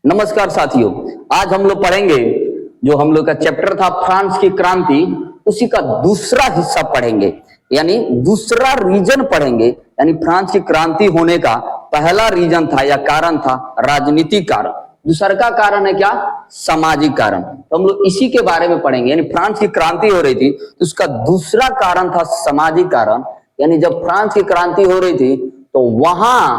नमस्कार साथियों, आज हम लोग पढ़ेंगे जो हम लोग का चैप्टर था फ्रांस की क्रांति, उसी का दूसरा हिस्सा पढ़ेंगे, यानी दूसरा रीजन पढ़ेंगे। यानी फ्रांस की क्रांति होने का पहला रीजन था या कारण था राजनीतिक कारण, दूसरा का कारण है क्या, सामाजिक कारण। तो हम लोग इसी के बारे में पढ़ेंगे। यानी फ्रांस की क्रांति हो रही थी तो उसका दूसरा कारण था सामाजिक कारण। यानी जब फ्रांस की क्रांति हो रही थी तो वहां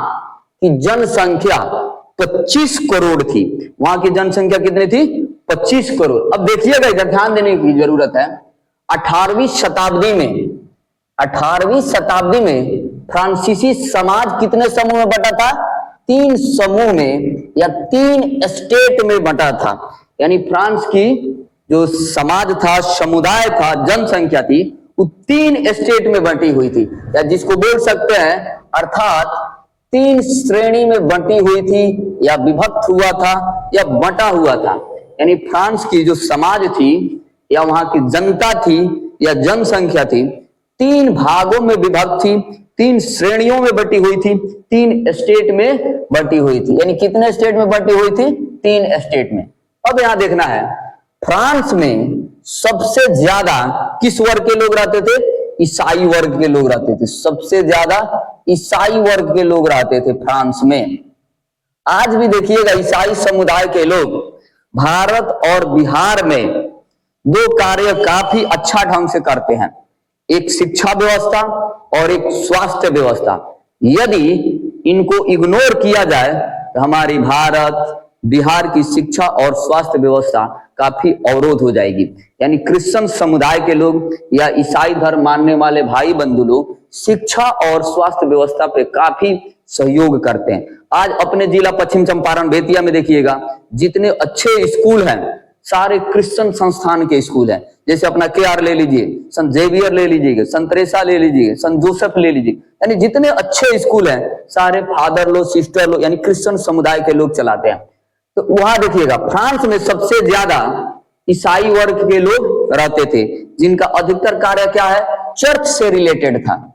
की जनसंख्या 25 करोड़ थी। वहां की जनसंख्या कितनी थी? 25 करोड़। अब देखिएगा, इधर ध्यान देने की जरूरत है। 18वीं शताब्दी में फ्रांसीसी समाज कितने समूह में बटा था? 3 समूह में या 3 स्टेट में बटा था। यानी फ्रांस की जो समाज था, समुदाय था, जनसंख्या थी, वो 3 स्टेट में बटी हुई थी, या जिसको बोल सकते हैं अर्थात 3 श्रेणी में बटी हुई थी, या विभक्त हुआ था, या बटा हुआ था। यानी फ्रांस की जो समाज थी या वहां की जनता थी या जनसंख्या थी, 3 भागों में विभक्त थी, 3 श्रेणियों में बटी हुई थी, 3 स्टेट में बटी हुई थी। यानी कितने स्टेट में बटी हुई थी? 3 स्टेट में। अब यहां देखना है, फ्रांस में सबसे ज्यादा किस वर्ग के लोग रहते थे? ईसाई वर्ग के लोग रहते थे। सबसे ज्यादा ईसाई वर्ग के लोग रहते थे फ्रांस में। आज भी देखिएगा, ईसाई समुदाय के लोग भारत और बिहार में 2 कार्य काफी अच्छा ढंग से करते हैं, एक शिक्षा व्यवस्था और एक स्वास्थ्य व्यवस्था। यदि इनको इग्नोर किया जाए तो हमारी भारत बिहार की शिक्षा और स्वास्थ्य व्यवस्था काफी अवरोध हो जाएगी। यानी क्रिश्चियन समुदाय के लोग या ईसाई धर्म मानने वाले भाई बंधु लोग शिक्षा और स्वास्थ्य व्यवस्था पे काफी सहयोग करते हैं। आज अपने जिला पश्चिम चंपारण बेतिया में देखिएगा, जितने अच्छे स्कूल हैं सारे क्रिश्चियन संस्थान के स्कूल हैं। जैसे अपना केआर ले लीजिए, संत जेवियर ले लीजिए, संत तेरेसा ले लीजिए, संत जोसेफ ले लीजिए। यानी जितने अच्छे स्कूल हैं सारे फादर लोग, सिस्टर लोग, यानी क्रिश्चियन समुदाय के लोग चलाते हैं। तो वहां देखिएगा, फ्रांस में सबसे ज्यादा ईसाई वर्ग के लोग रहते थे, जिनका अधिकतर कार्य क्या है? चर्च से रिलेटेड था।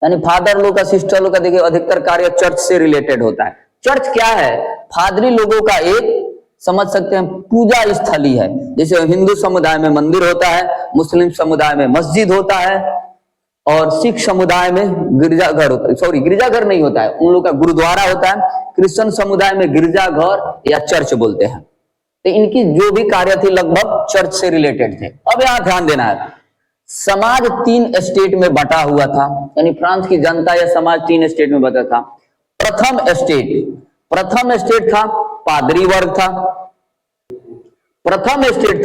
यानी फादर लोग का, सिस्टर लोग का देखिए अधिकतर कार्य चर्च से रिलेटेड होता है। चर्च क्या है? फादरी लोगों का एक, समझ सकते हैं, पूजा स्थली है। जैसे हिंदू समुदाय में मंदिर होता है, मुस्लिम समुदाय में मस्जिद होता है, और सिख समुदाय में गिरजाघर होता है। सॉरी, गिरजाघर नहीं होता है, उन लोग का गुरुद्वारा होता है। क्रिश्चियन समुदाय में गिरजाघर या चर्च बोलते हैं। तो इनकी जो भी कार्य थी लगभग चर्च से रिलेटेड थे। अब यहां ध्यान देना है, समाज 3 स्टेट में बटा हुआ था। यानी फ्रांस की जनता या समाज 3 स्टेट में बटा था। प्रथम स्टेट था पादरी वर्ग था। प्रथम स्टेट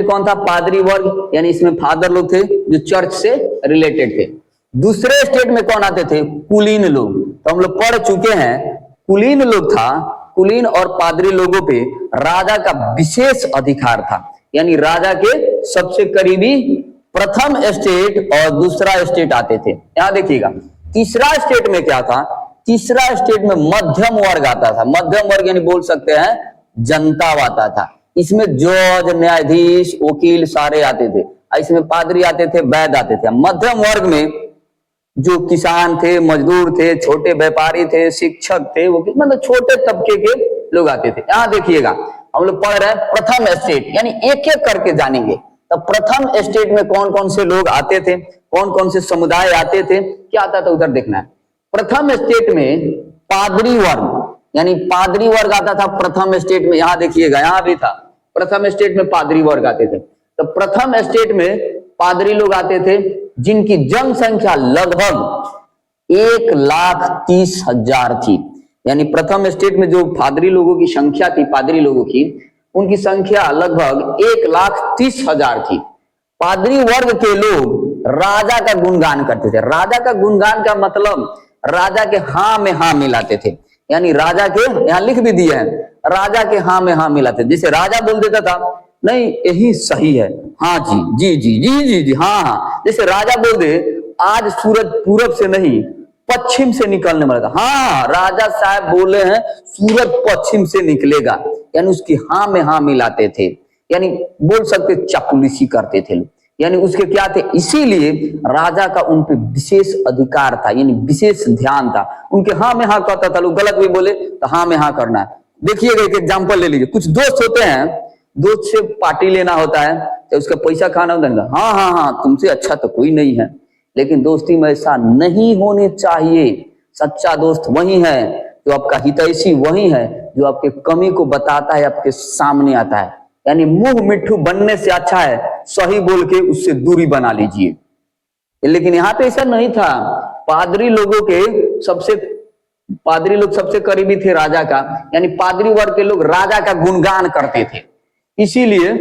कौन था? पादरी वर्ग। यानी इसमें फादर लोग थे जो चर्च से रिलेटेड थे। दूसरे स्टेट में कौन आते थे? कुलीन लोग। तो हम लोग पढ़ चुके हैं, कुलीन लोग था। कुलीन और पादरी लोगों पे राजा का विशेष अधिकार था। यानी राजा के सबसे करीबी प्रथम स्टेट और दूसरा स्टेट आते थे। यहां देखिएगा, तीसरा स्टेट में क्या था? तीसरा स्टेट में मध्यम वर्ग आता था। मध्यम वर्ग यानी बोल सकते हैं जनता आता था। इसमें जज, न्यायाधीश, वकील सारे आते थे। इसमें पादरी आते थे, वैद्य आते थे। मध्यम वर्ग में जो किसान थे, मजदूर थे, छोटे व्यापारी थे, शिक्षक थे, वो मतलब छोटे तबके के लोग आते थे। यहां देखिएगा, हम लोग पढ़ रहे हैं प्रथम स्टेट, यानी एक एक करके जानेंगे। तो प्रथम स्टेट में कौन कौन से लोग आते थे, कौन कौन से समुदाय आते थे, क्या आता था, उधर देखना है। प्रथम स्टेट में पादरी वर्ग, यानी पादरी वर्ग आता था प्रथम स्टेट में। यहां देखिएगा, यहां भी था, प्रथम स्टेट में पादरी वर्ग आते थे। तो प्रथम स्टेट में पादरी लोग आते थे, जिनकी जनसंख्या लगभग 1,30,000 थी। यानी प्रथम स्टेट में जो पादरी लोगों की संख्या थी, पादरी लोगों की, उनकी संख्या लगभग 1,30,000 थी। पादरी वर्ग के लोग राजा का गुणगान करते थे। राजा का गुणगान का मतलब राजा के हाँ में हाँ मिलाते थे। यानी राजा के, यहां लिख भी दिए हैं, राजा के हाँ में हाँ मिलाते। जैसे राजा बोल देता था, नहीं यही सही है, हाँ जी जी जी जी जी जी, हाँ हाँ। जैसे राजा बोल दे, आज सूरज पूरब से नहीं पश्चिम से निकलने वाला था, हाँ राजा साहब बोले हैं सूरज पश्चिम से निकलेगा। यानी उसकी हाँ में हाँ मिलाते थे। यानी बोल सकते चापलूसी करते थे लोग। यानी उसके क्या थे, इसीलिए राजा का उन पे विशेष अधिकार था, यानी विशेष ध्यान था। उनके हाँ में हाँ कहता था, लोग गलत भी बोले तो हाँ में हाँ करना है। देखिएगा एक एग्जाम्पल ले लीजिए, कुछ दोस्त होते हैं, दोस्त से पार्टी लेना होता है तो उसका पैसा खाना होता है, हाँ हाँ हाँ तुमसे अच्छा तो कोई नहीं है। लेकिन दोस्ती में ऐसा नहीं होने चाहिए। सच्चा दोस्त वही है जो आपका हितैषी, वही है जो आपके कमी को बताता है, आपके सामने आता है। यानी मुंह मिट्ठू बनने से अच्छा है सही बोल के उससे दूरी बना लीजिए। लेकिन यहाँ पे ऐसा नहीं था। पादरी लोग सबसे करीबी थे राजा का, यानी पादरी वर्ग के लोग राजा का गुणगान करते थे, इसीलिए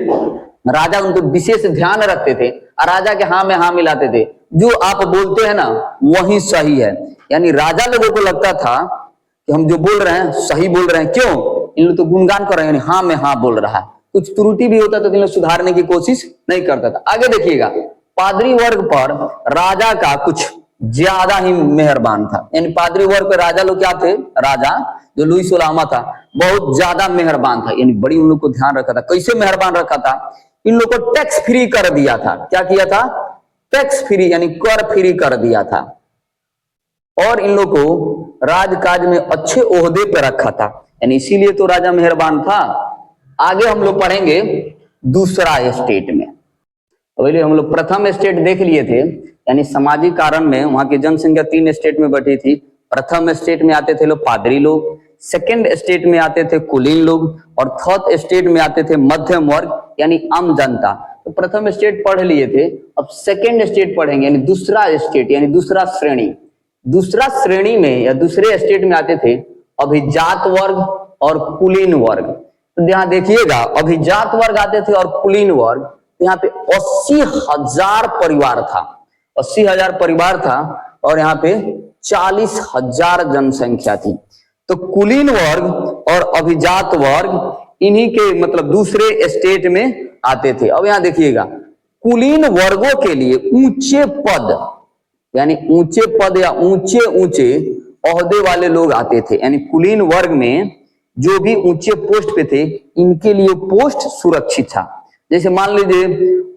राजा उनको विशेष ध्यान रखते थे और राजा के हाँ में हाँ मिलाते थे। जो आप बोलते हैं ना वही सही है। यानी राजा लोगों को लगता था कि हम जो बोल रहे हैं सही बोल रहे हैं, क्यों, इन लोग तो गुणगान कर रहे हैं, यानी हाँ में हाँ बोल रहा है। कुछ त्रुटि भी होता तो इन लोग सुधारने की कोशिश नहीं करता था। आगे देखिएगा, पादरी वर्ग पर राजा का कुछ ज्यादा ही मेहरबान था। यानी पादरी वर्ग पे राजा लोग क्या थे, राजा जो लुई सोलामा था बहुत ज्यादा मेहरबान था, यानी बड़ी उन लोग को ध्यान रखा था। कैसे मेहरबान रखा था, इन लोग को टैक्स फ्री कर दिया था। क्या किया था, टैक्स फ्री यानी कर फ्री कर दिया था, और इन लोग को राजकाज में अच्छे ओहदे पर रखा था, यानी इसीलिए तो राजा मेहरबान था। आगे हम लोग पढ़ेंगे दूसरा स्टेट में। पहले हम लोग प्रथम स्टेट देख लिए थे, यानी सामाजिक कारण में वहां की जनसंख्या 3 स्टेट में बटी थी। प्रथम स्टेट में आते थे लोग पादरी लोग, सेकंड स्टेट में आते थे कुलीन लोग, और थर्ड स्टेट में आते थे मध्यम वर्ग यानी आम जनता। तो प्रथम स्टेट पढ़ लिए थे, अब सेकंड स्टेट पढ़ेंगे, यानी दूसरा स्टेट यानी दूसरा श्रेणी। दूसरा श्रेणी में या दूसरे स्टेट में आते थे अभिजात वर्ग और कुलीन वर्ग। तो यहाँ देखिएगा अभिजात वर्ग आते थे और कुलीन वर्ग, यहाँ पे 80,000 परिवार था, 80,000 परिवार था, और यहाँ पे 40,000 जनसंख्या थी। तो कुलीन वर्ग और अभिजात वर्ग इन्हीं के मतलब दूसरे स्टेट में आते थे। अब यहाँ देखिएगा कुलीन वर्गों के लिए ऊंचे पद यानी ऊंचे पद या ऊंचे ऊंचे ओहदे वाले लोग आते थे। यानी कुलीन वर्ग में जो भी ऊंचे पोस्ट पे थे इनके लिए पोस्ट सुरक्षित था। जैसे मान लीजिए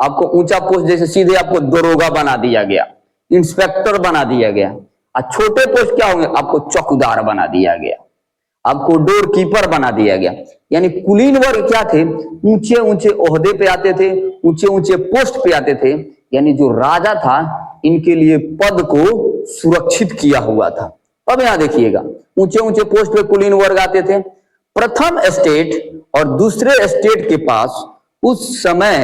आपको ऊंचा पोस्ट, जैसे सीधे आपको दरोगा बना दिया गया, इंस्पेक्टर बना दिया गया, और छोटे पोस्ट क्या होंगे, आपको चौकीदार बना दिया गया, आपको डोर कीपर बना दिया गया। यानी कुलीन वर्ग क्या थे, ऊंचे ऊंचे ओहदे पे आते थे, ऊंचे ऊंचे पोस्ट पे आते थे। यानी जो राजा था इनके लिए पद को सुरक्षित किया हुआ था। अब यहां देखिएगा ऊंचे ऊंचे पोस्ट पे कुलीन वर्ग आते थे। प्रथम स्टेट और दूसरे स्टेट के पास उस समय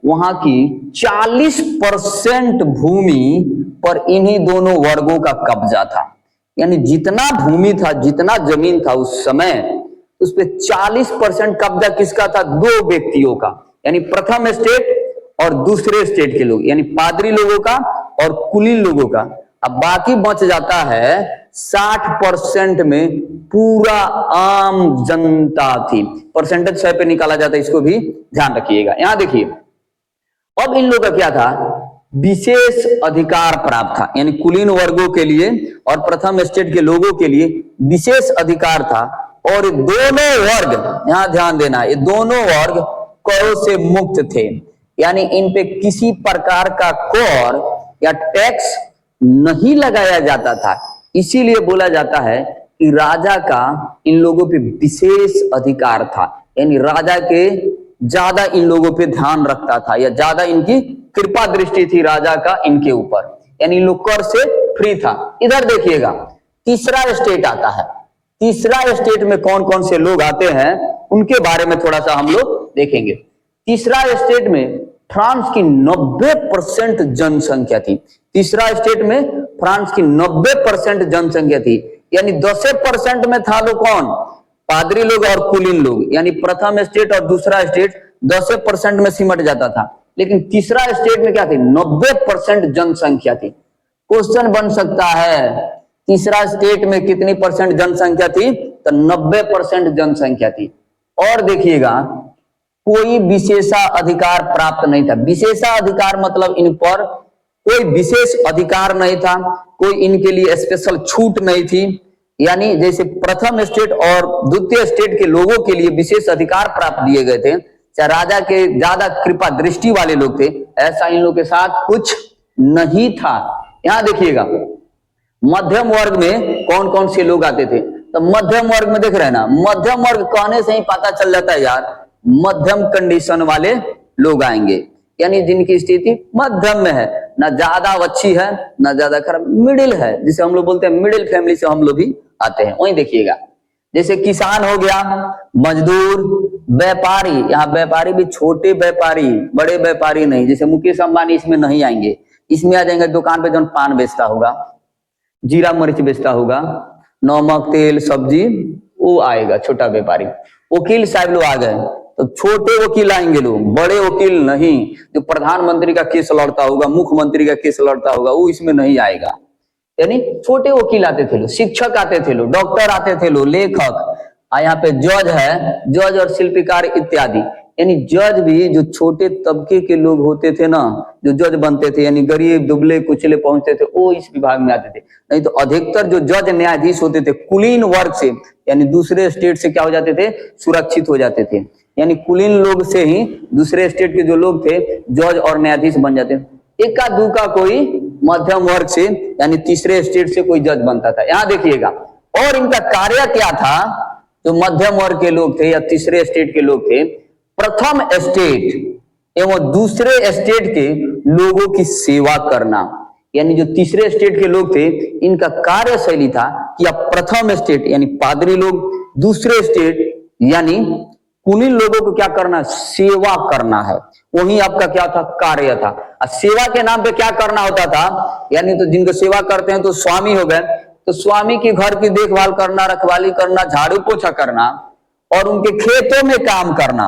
वहां की 40% भूमि पर इन्हीं दोनों वर्गों का कब्जा था। यानी जितना भूमि था, जितना जमीन था उस समय, उस पे 40% कब्जा किसका था, 2 व्यक्तियों का, यानी प्रथम स्टेट और दूसरे स्टेट के लोग, यानी पादरी लोगों का और कुलीन लोगों का। अब बाकी बच जाता है 60% में पूरा आम जनता थी। परसेंटेज 100 पे निकाला जाता है, इसको भी ध्यान रखिएगा। यहां देखिए अब इन लोगों का क्या था, विशेष अधिकार प्राप्त था। यानी कुलीन वर्गों के लिए और प्रथम स्टेट के लोगों के लिए विशेष अधिकार था। और दोनों वर्ग, यहां ध्यान देना, ये दोनों वर्ग करों से मुक्त थे। यानी इन पे किसी प्रकार का कर या टैक्स नहीं लगाया जाता था। इसीलिए बोला जाता है कि राजा का इन लोगों पे विशेष अधिकार था। यानी राजा के ज्यादा इन लोगों पे ध्यान रखता था, या ज्यादा इनकी कृपा दृष्टि थी राजा का इनके ऊपर। यानी इन लोग कर से फ्री था। इधर देखिएगा तीसरा स्टेट आता है। तीसरा स्टेट में कौन कौन से लोग आते हैं उनके बारे में थोड़ा सा हम लोग देखेंगे। तीसरा स्टेट में फ्रांस की 90% जनसंख्या थी। तीसरा स्टेट में फ्रांस की 90% जनसंख्या थी। यानी 10% में था लोग कौन, पादरी लोग और कुलीन लोग। यानी प्रथम स्टेट और दूसरा स्टेट 10% में सिमट जाता था, लेकिन तीसरा स्टेट में क्या थी, 90% जनसंख्या थी। क्वेश्चन बन सकता है तीसरा स्टेट में कितनी परसेंट जनसंख्या थी, तो 90% जनसंख्या थी। और देखिएगा कोई विशेषाधिकार प्राप्त नहीं था। विशेषाधिकार मतलब इन पर कोई विशेष अधिकार नहीं था, कोई इनके लिए स्पेशल छूट नहीं थी। यानी जैसे प्रथम स्टेट और द्वितीय स्टेट के लोगों के लिए विशेष अधिकार प्राप्त दिए गए थे, चाहे राजा के ज्यादा कृपा दृष्टि वाले लोग थे, ऐसा इन लोग के साथ कुछ नहीं था। यहां देखिएगा मध्यम वर्ग में कौन कौन से लोग आते थे। तो मध्यम वर्ग में देख रहे हैं ना, मध्यम वर्ग कहने से ही पता चल जाता है यार, मध्यम कंडीशन वाले लोग आएंगे, यानी जिनकी स्थिति मध्यम में है, ना ज्यादा अच्छी है ना ज्यादा खराब, मिडिल है, जिसे हम लोग बोलते हैं मिडिल फैमिली से हम लोग भी आते हैं। वहीं देखिएगा जैसे किसान हो गया, मजदूर, व्यापारी, यहाँ व्यापारी भी छोटे व्यापारी, बड़े व्यापारी नहीं, जैसे मुकेश अंबानी इसमें नहीं आएंगे, इसमें आ जाएंगे दुकान पे जो पान बेचता होगा, जीरा मिर्च बेचता होगा, नमक तेल सब्जी, वो आएगा छोटा व्यापारी। वकील साहब लोग आ गए तो छोटे वकील आएंगे लोग, बड़े वकील नहीं, जो प्रधानमंत्री का केस लड़ता होगा, मुख्यमंत्री का केस लड़ता होगा, वो इसमें नहीं आएगा। यानी छोटे वकील आते थे लोग, शिक्षक आते थे लोग, डॉक्टर आते थे लोग, लेखक, यहाँ पे जज है, जज और शिल्पकार इत्यादि। यानी जज भी जो छोटे तबके के लोग होते थे ना, जो जज बनते थे, यानी गरीब दुबले कुचले पहुंचते थे, वो इस विभाग में आते थे। नहीं तो अधिकतर जो जज न्यायाधीश होते थे कुलीन वर्ग से, यानी दूसरे स्टेट से क्या हो जाते थे, सुरक्षित हो जाते थे। यानी कुलीन लोग से ही दूसरे स्टेट के जो लोग थे जज और न्यायाधीश बन जाते थे। एका दूका कोई मध्यम वर्ग से यानी तीसरे स्टेट से कोई जज बनता था। यहां देखिएगा, और इनका कार्य क्या था, जो मध्यम वर्ग के लोग थे या तीसरे स्टेट के लोग थे, प्रथम स्टेट एवं दूसरे स्टेट के लोगों की सेवा करना। यानी जो तीसरे स्टेट के लोग थे, इनका कार्यशैली था कि अब प्रथम स्टेट यानी पादरी लोग, दूसरे स्टेट यानी कुलीन लोगों को क्या करना, सेवा करना है। वही आपका क्या था, कार्य था। सेवा के नाम पे क्या करना होता था, यानी तो जिनको सेवा करते हैं तो स्वामी हो गए, तो स्वामी की घर की देखभाल करना, रखवाली करना, झाड़ू पोछा करना और उनके खेतों में काम करना,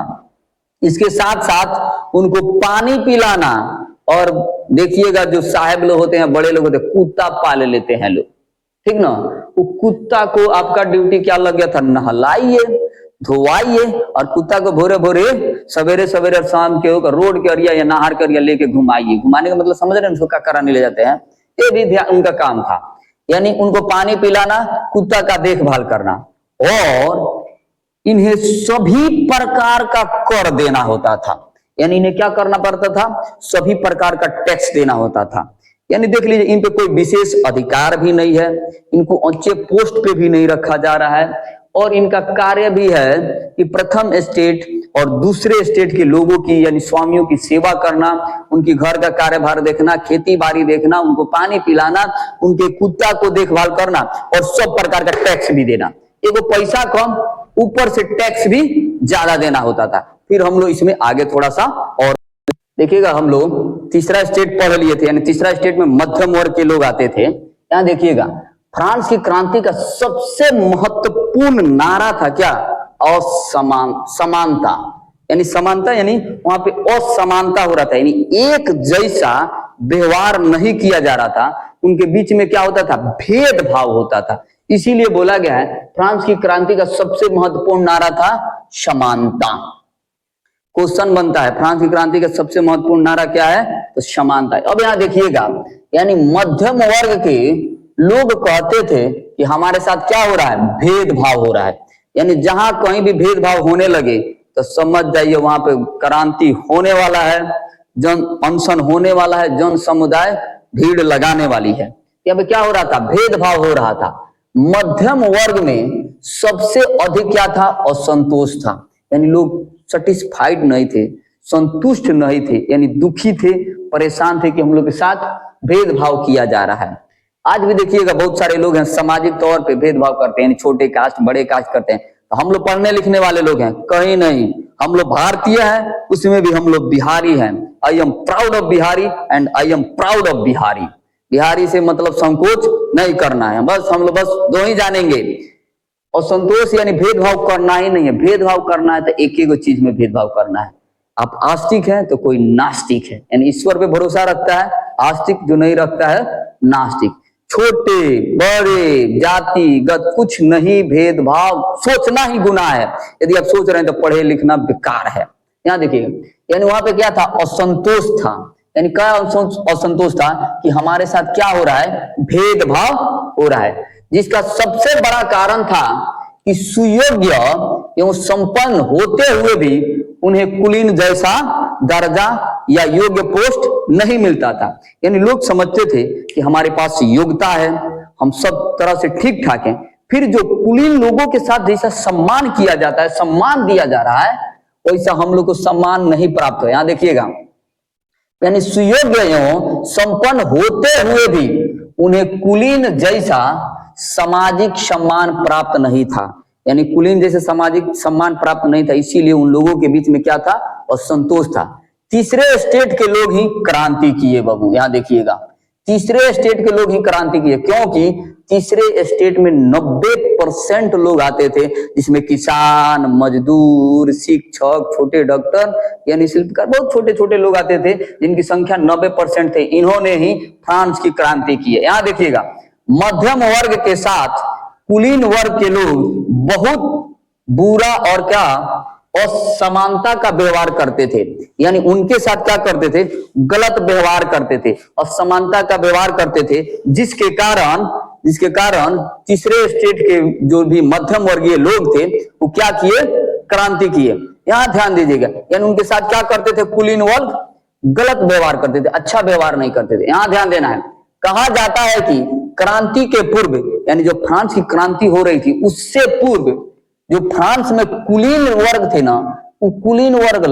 इसके साथ साथ उनको पानी पिलाना। और देखिएगा जो साहब लोग होते हैं, बड़े लोग होते हैं, कुत्ता पाल लेते हैं लोग, ठीक ना, वो कुत्ता को आपका ड्यूटी क्या लग गया था, नहलाइए धोवाइए, और कुत्ता को भोरे भोरे सवेरे सवेरे शाम के रोड के अरिया या नहर के अरिया लेके घुमाइए। घुमाने का मतलब समझ रहे हैं, उसको क्या कराने ले जाते हैं, ये भी ध्यान उनका काम था। यानी उनको पानी पिलाना, कुत्ता का देखभाल करना, और इन्हें सभी प्रकार का कर देना होता था। यानी इन्हें क्या करना पड़ता था, सभी प्रकार का टैक्स देना होता था। यानी देख लीजिए, इन पे कोई विशेष अधिकार भी नहीं है, इनको ऊंचे पोस्ट पे भी नहीं रखा जा रहा है, और इनका कार्य भी है कि प्रथम स्टेट और दूसरे स्टेट के लोगों की यानी स्वामियों की सेवा करना, उनकी घर का कार्यभार देखना, खेती बाड़ी देखना, उनको पानी पिलाना, उनके कुत्ता को देखभाल करना, और सब प्रकार का टैक्स भी देना। एगो पैसा कम, ऊपर से टैक्स भी ज्यादा देना होता था। फिर हम लोग इसमें आगे थोड़ा सा और देखिएगा, हम लोग तीसरा स्टेट पढ़ लिए थे, यानी तीसरा स्टेट में मध्यम वर्ग के लोग आते थे। यहाँ देखिएगा, फ्रांस की क्रांति का सबसे महत्वपूर्ण नारा था क्या, समानता। यानी समानता, यानी वहां पे असमानता हो रहा था, यानी एक जैसा व्यवहार नहीं किया जा रहा था, उनके बीच में क्या होता था, भेदभाव होता था। इसीलिए बोला गया है फ्रांस की क्रांति का सबसे महत्वपूर्ण नारा था समानता। क्वेश्चन बनता है, फ्रांस की क्रांति का सबसे महत्वपूर्ण नारा क्या है, तो समानता है। अब यहाँ देखिएगा, यानी मध्यम वर्ग के लोग कहते थे कि हमारे साथ क्या हो रहा है, भेदभाव हो रहा है। यानी जहां कहीं भी भेदभाव होने लगे तो समझ जाइए वहां पे क्रांति होने वाला है, जन अनशन होने वाला है, जन समुदाय भीड़ लगाने वाली है। यहाँ पे क्या हो रहा था, भेदभाव हो रहा था। मध्यम वर्ग में सबसे अधिक क्या था, असंतोष था। यानी लोग सेटिस्फाइड नहीं थे, संतुष्ट नहीं थे, यानी दुखी थे, परेशान थे कि हम लोग के साथ भेदभाव किया जा रहा है। आज भी देखिएगा बहुत सारे लोग हैं सामाजिक तौर पे भेदभाव करते हैं, यानी छोटे कास्ट बड़े कास्ट करते हैं। तो हम लोग पढ़ने लिखने वाले लोग हैं, कहीं नहीं, हम लोग भारतीय हैं, उसमें भी हम लोग बिहारी हैं। I am proud of Bihari and I am proud of Bihari. Bihari से मतलब संकोच नहीं करना है, बस हम लोग बस दो ही जानेंगे। और संतोष यानी भेदभाव करना ही नहीं है, भेदभाव करना है तो एक ही चीज में भेदभाव करना है। आप आस्तिक हैं तो कोई नास्तिक है, यानी ईश्वर पे भरोसा रखता है आस्तिक, जो नहीं रखता है नास्तिक। छोटे बड़े जातिगत कुछ नहीं, भेदभाव सोचना ही गुनाह है। यदि आप सोच रहे हैं तो पढ़े लिखना बेकार है। यहाँ देखिएगा, यानी वहां पे क्या था, असंतोष था। यानी क्या असंतोष था कि हमारे साथ क्या हो रहा है, भेदभाव हो रहा है, जिसका सबसे बड़ा कारण था कि सुयोग्य एवं संपन्न होते हुए भी उन्हें कुलीन जैसा दर्जा या योग्य पोस्ट नहीं मिलता था। यानी लोग समझते थे कि हमारे पास योग्यता है, हम सब तरह से ठीक ठाक हैं, फिर जो कुलीन लोगों के साथ जैसा सम्मान किया जाता है, सम्मान दिया जा रहा है, वैसा हम लोग को सम्मान नहीं प्राप्त हो। यहां देखिएगा, यानी सुयोग्य एवं संपन्न होते हुए भी उन्हें कुलीन जैसा सामाजिक सम्मान प्राप्त नहीं था। यानी कुलीन जैसे सामाजिक सम्मान प्राप्त नहीं था, इसीलिए उन लोगों के बीच में क्या था? असंतोष था। तीसरे स्टेट के लोग ही क्रांति किए बाबू। यहां देखिएगा, तीसरे स्टेट के लोग ही क्रांति किए, क्योंकि तीसरे स्टेट में 90% लोग आते थे, जिसमें किसान, मजदूर, शिक्षक, छोटे डॉक्टर, यानी शिल्पकार, बहुत छोटे छोटे लोग आते थे, जिनकी संख्या 90% थे। इन्होंने ही फ्रांस की क्रांति की है। यहां देखिएगा, मध्यम वर्ग के साथ कुलीन वर्ग के लोग बहुत बुरा और क्या असमानता का व्यवहार करते थे। यानी उनके साथ क्या करते थे? गलत व्यवहार करते थे, असमानता का व्यवहार करते थे, जिसके कारण तीसरे स्टेट के जो भी मध्यम वर्गीय लोग थे वो क्या किए? क्रांति किए। यहां ध्यान दीजिएगा, यानी उनके साथ क्या करते थे? कुलीन वर्ग गलत व्यवहार करते थे, अच्छा व्यवहार नहीं करते थे। यहां ध्यान देना है। कहा जाता है कि क्रांति के पूर्व, यानी जो फ्रांस की क्रांति हो रही थी उससे पूर्व, जो फ्रांस में कुलीन वर्ग थे ना, वो कुलीन वर्ग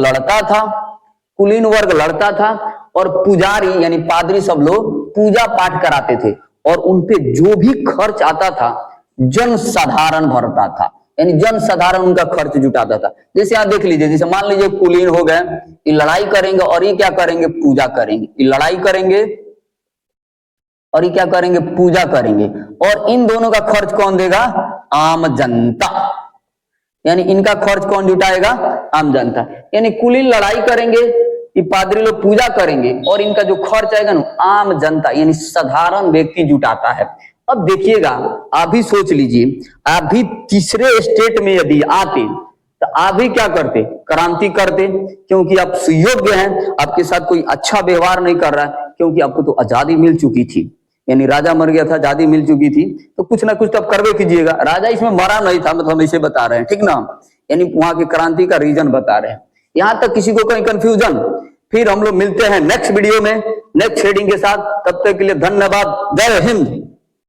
लड़ता था और पुजारी यानी पादरी सब लोग पूजा पाठ कराते थे, और उनपे जो भी खर्च आता था जन साधारण भरता था। यानी जन साधारण उनका खर्च जुटाता था। जैसे आप देख लीजिए, जैसे मान लीजिए कुलीन हो गए, ये लड़ाई करेंगे और ये क्या करेंगे? पूजा करेंगे। ये लड़ाई करेंगे और ये क्या करेंगे? पूजा करेंगे। और इन दोनों का खर्च कौन देगा? आम जनता। यानी इनका खर्च कौन जुटाएगा? आम जनता। यानी कुलीन लड़ाई करेंगे, ये पादरी लोग पूजा करेंगे, और इनका जो खर्च आएगा ना, आम जनता यानी साधारण व्यक्ति जुटाता है। अब देखिएगा, आप भी सोच लीजिए, आप भी तीसरे स्टेट में यदि आते तो आप भी क्या करते? क्रांति करते, क्योंकि आप सुयोग्य हैं, आपके साथ कोई अच्छा व्यवहार नहीं कर रहा है, क्योंकि आपको तो आजादी मिल चुकी थी। यानी राजा मर गया था, आजादी मिल चुकी थी, तो कुछ ना कुछ तो आप करवे कीजिएगा। राजा इसमें मरा नहीं था, मतलब हम इसे बता रहे हैं, ठीक ना? यानी वहां की क्रांति का रीजन बता रहे हैं। यहां तक किसी को कोई कंफ्यूजन? फिर हम लोग मिलते हैं नेक्स्ट वीडियो में नेक्स्ट हेडिंग के साथ। तब तक के लिए धन्यवाद। जय हिंद।